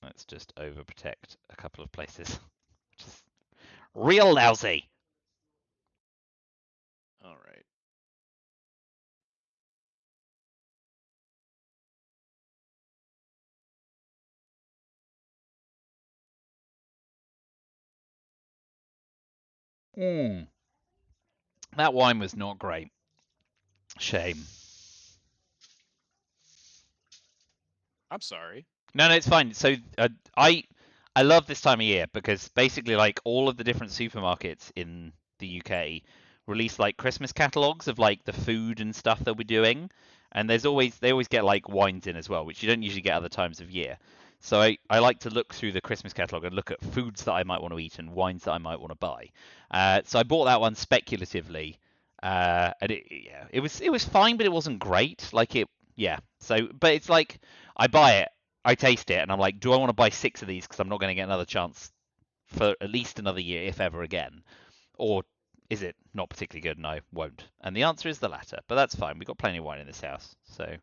Let's just overprotect a couple of places. Just real lousy. All right. That wine was not great. Shame. I'm sorry. No, it's fine. So I love this time of year because basically like all of the different supermarkets in the UK release like Christmas catalogs of like the food and stuff they'll be doing, and they always get like wines in as well, which you don't usually get other times of year. So I like to look through the Christmas catalog and look at foods that I might want to eat and wines that I might want to buy. So I bought that one speculatively, and it was fine, but it wasn't great. Like it, yeah. So, but it's like I buy it, I taste it, and I'm like, do I want to buy 6 of these because I'm not going to get another chance for at least another year, if ever again, or is it not particularly good and I won't? And the answer is the latter, but that's fine. We've got plenty of wine in this house, so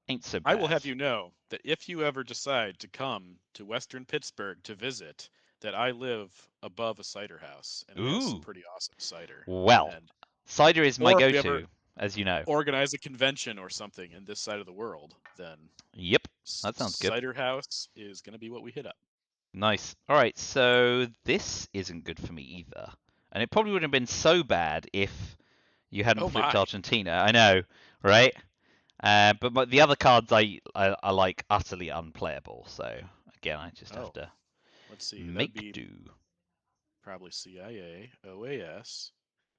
ain't so I will bad. have you know that if you ever decide to come to Western Pittsburgh to visit, that I live above a cider house, and it has some Ooh, pretty awesome cider. well, And cider is my or if we ever go-to, as you know. organize a convention or something in this side of the world, then Yep, that sounds good. cider house is going to be what we hit up. Nice. All right, so this isn't good for me either, and it probably wouldn't have been so bad if you hadn't Oh flipped my. Argentina. I know, right? But the other cards I like utterly unplayable. So again, I just have Oh, to let's see. That'd make be do. probably CIA, OAS.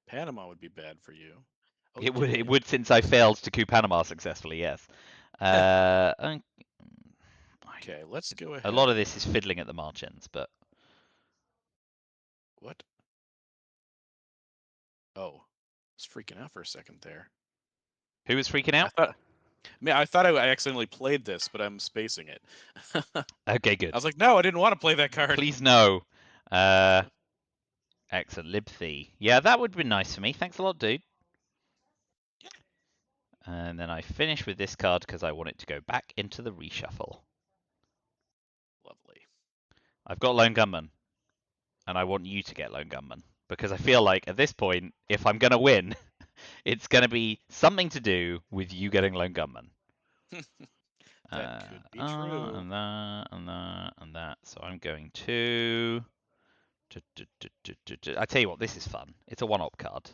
Panama would be bad for you. Oh, you It did. would since I failed to coup Panama successfully. Yes. And Okay, let's go a lot of ahead. this is fiddling at the margins, but What? Oh, I was freaking out for a second there. who was freaking I out? thought, I thought I accidentally played this, but I'm spacing it. I Okay, good. was like, no, I didn't want to play that card. Please no. Uh, excellent. Libthy. Yeah, that would be nice for me. Thanks a lot, dude. And then I finish with this card because I want it to go back into the reshuffle. Lovely. I've got Lone Gunman, and I want you to get Lone Gunman because I feel like at this point, if I'm gonna win, it's gonna be something to do with you getting Lone Gunman. That could be true. And that, and that, and that. So I'm going to. I tell you what, this is fun. It's a one-op card.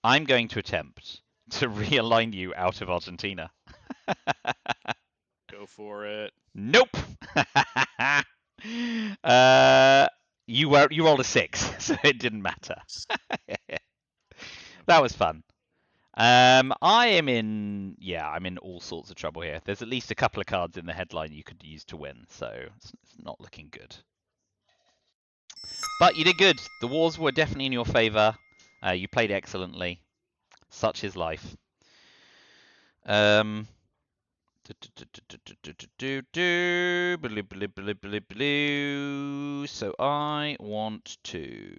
I'm going to attempt to realign you out of Argentina. Go for it. Nope. uh, you rolled a 6, so it didn't matter. That was fun. I am in, yeah, I'm in all sorts of trouble here. There's at least a couple of cards in the headline you could use to win, so it's not looking good. But you did good. The wars were definitely in your favor. You played excellently. Such is life. So I want to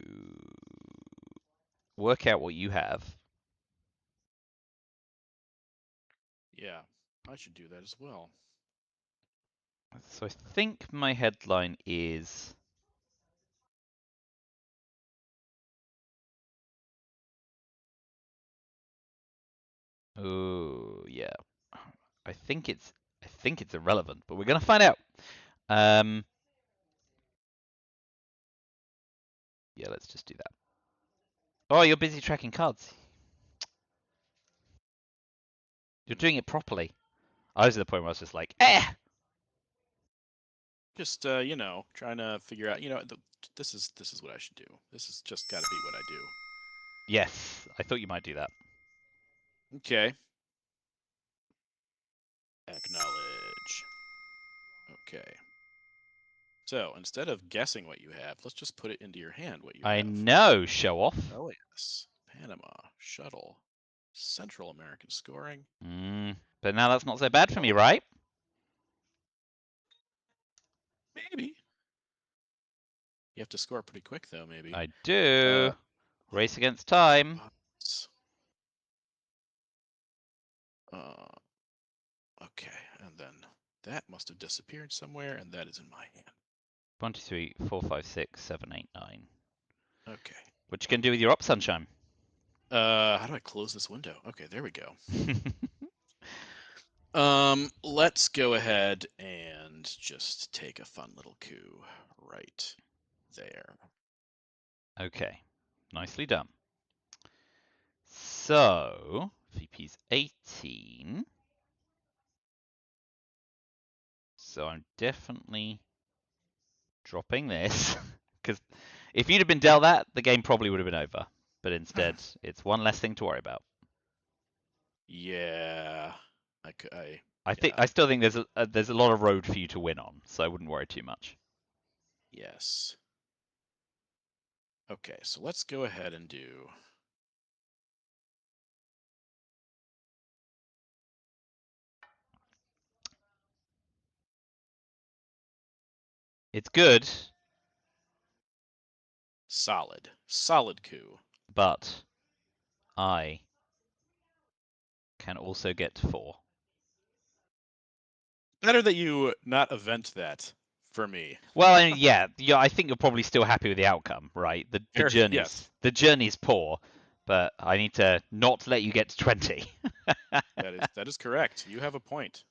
work out what you have. Yeah, I should do that as well. So I think my headline is oh yeah. I think it's irrelevant, but we're gonna find out. Yeah, let's just do that. Oh, you're busy tracking cards. You're doing it properly. I was at the point where I was just like, eh. Just trying to figure out. This is what I should do. This has just got to be what I do. Yes, I thought you might do that. Okay. Acknowledge. Okay. So instead of guessing what you have, let's just put it into your hand what you I have. know, show off. Oh yes. Panama, shuttle, Central American scoring. But now that's not so bad for me, Oh, right? maybe. You have to score pretty quick though, maybe. I do. Race against time. Okay, and then that must have disappeared somewhere, and that is in my hand. 1, 2, 3, 4, 5, 6, 7, 8, 9. Okay. What you can do with your up, sunshine? How do I close this window? Okay, there we go. Let's go ahead and just take a fun little coup right there. Okay, nicely done. So, VP's 18. So I'm definitely dropping this. Because if you'd have been dealt that, the game probably would have been over. But instead, it's one less thing to worry about. Yeah, I still think there's a lot of road for you to win on, so I wouldn't worry too much. yes. Okay, so let's go ahead and do. It's good, Solid coup. but I can also get to 4. Better that you not event that for me. Well, I mean, yeah, I think you're probably still happy with the outcome, right? Yes, The journey's poor, but I need to not let you get to 20. that is correct. You have a point.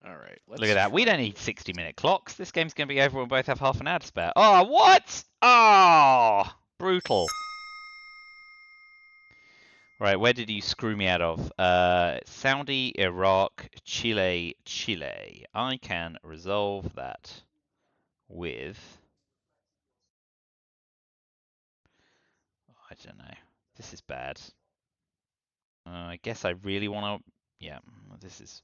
All right, Look at let's that. We try don't need 60-minute clocks. This game's going to be over when we both have half an hour to spare. Oh, what? Oh, brutal. Right, where did you screw me out of? Saudi, Iraq, Chile, Chile. I can resolve that with... I don't know. This is bad. I guess I really want to... Yeah, this is...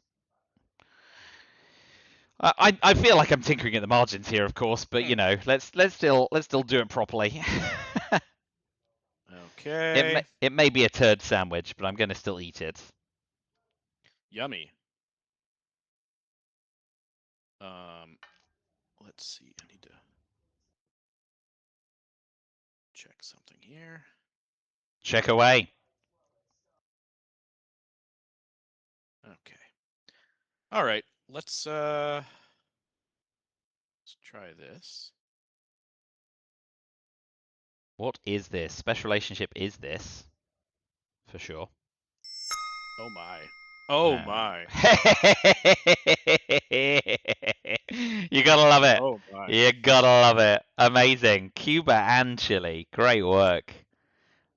I feel like I'm tinkering at the margins here, of course, but you know, let's still do it properly. Okay. It may be a turd sandwich, but I'm going to still eat it. Yummy. Let's see. I need to check something here. Check away. Okay. All right. Let's try this. What is this? Special relationship is this? For sure. Oh my. Oh my. You gotta love it. Oh my. You gotta love it. Amazing. Cuba and Chile. Great work.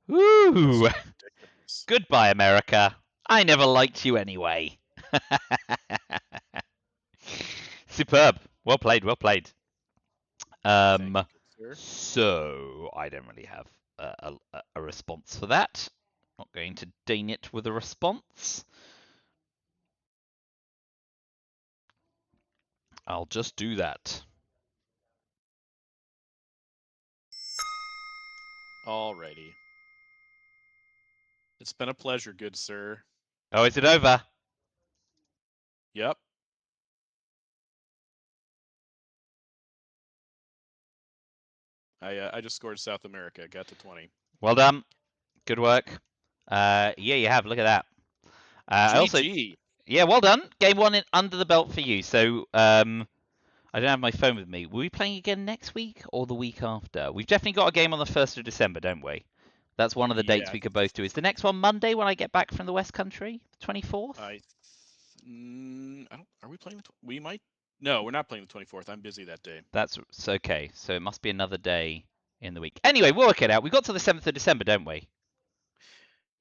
Woo! Ridiculous. Goodbye, America. I never liked you anyway. Superb. Well played, well played. Thank you, good sir. So I don't really have a response for that. Not going to deign it with a response. I'll just do that. Alrighty. It's been a pleasure, good sir. Oh, is it over? Yep. I just scored South America. Got to 20. Well done. Good work. Yeah, you have. Look at that. I also, GG. yeah, well done. Game one under the belt for you. So, I don't have my phone with me. Will we be playing again next week or the week after? We've definitely got a game on the 1st of December, don't we? That's one of the dates Yeah. we could both do. Is the next one Monday when I get back from the West Country? 24th? I don't. Are we playing we might. No, we're not playing the 24th. I'm busy that day. That's okay. So it must be another day in the week. Anyway, we'll work it out. We got to the 7th of December, don't we?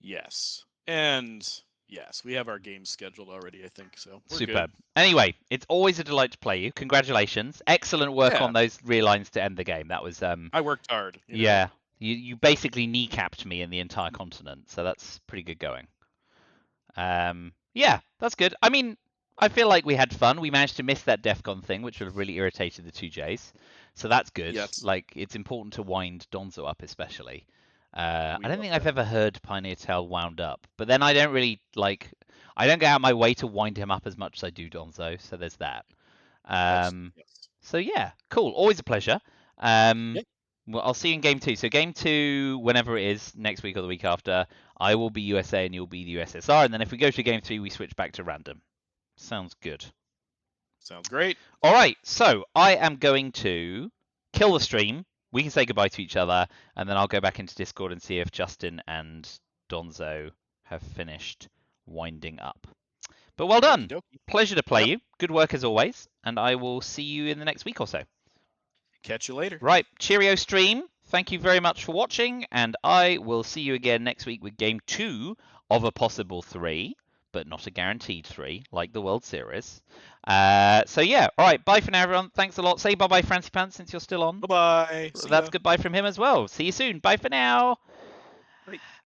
Yes. And yes, we have our games scheduled already, I think. So we're Superb. good. Anyway, it's always a delight to play you. Congratulations. Excellent work Yeah. on those relines to end the game. That was I worked hard. yeah. You basically kneecapped me in the entire continent, so that's pretty good going. Yeah, that's good. I mean, I feel like we had fun. We managed to miss that DEF CON thing, which would have really irritated the two Js. So that's good. Yes. Like, it's important to wind Donzo up, especially. I We don't love think that. I've ever heard PioneerTowel wound up, but then I don't really like. I don't go out my way to wind him up as much as I do Donzo, so there's that. Yes. So yeah, cool. Always a pleasure. Um, Yep. well, I'll see you in game two. So game two, whenever it is, next week or the week after, I will be USA and you'll be the USSR. And then if we go to game three, we switch back to random. Sounds good. Sounds great. All right. So I am going to kill the stream. We can say goodbye to each other, and then I'll go back into Discord and see if Justin and Donzo have finished winding up. But well done. Okey-dokey. Pleasure to play Yep. you. Good work as always. And I will see you in the next week or so. Catch you later. Right. Cheerio, stream. Thank you very much for watching. And I will see you again next week with game two of a possible three, but not a guaranteed three, like the World Series. So yeah. All right. Bye for now, everyone. Thanks a lot. Say bye-bye, Frantzypantz, since you're still on. Bye-bye. That's goodbye from him as well. See you soon. Bye for now. Bye.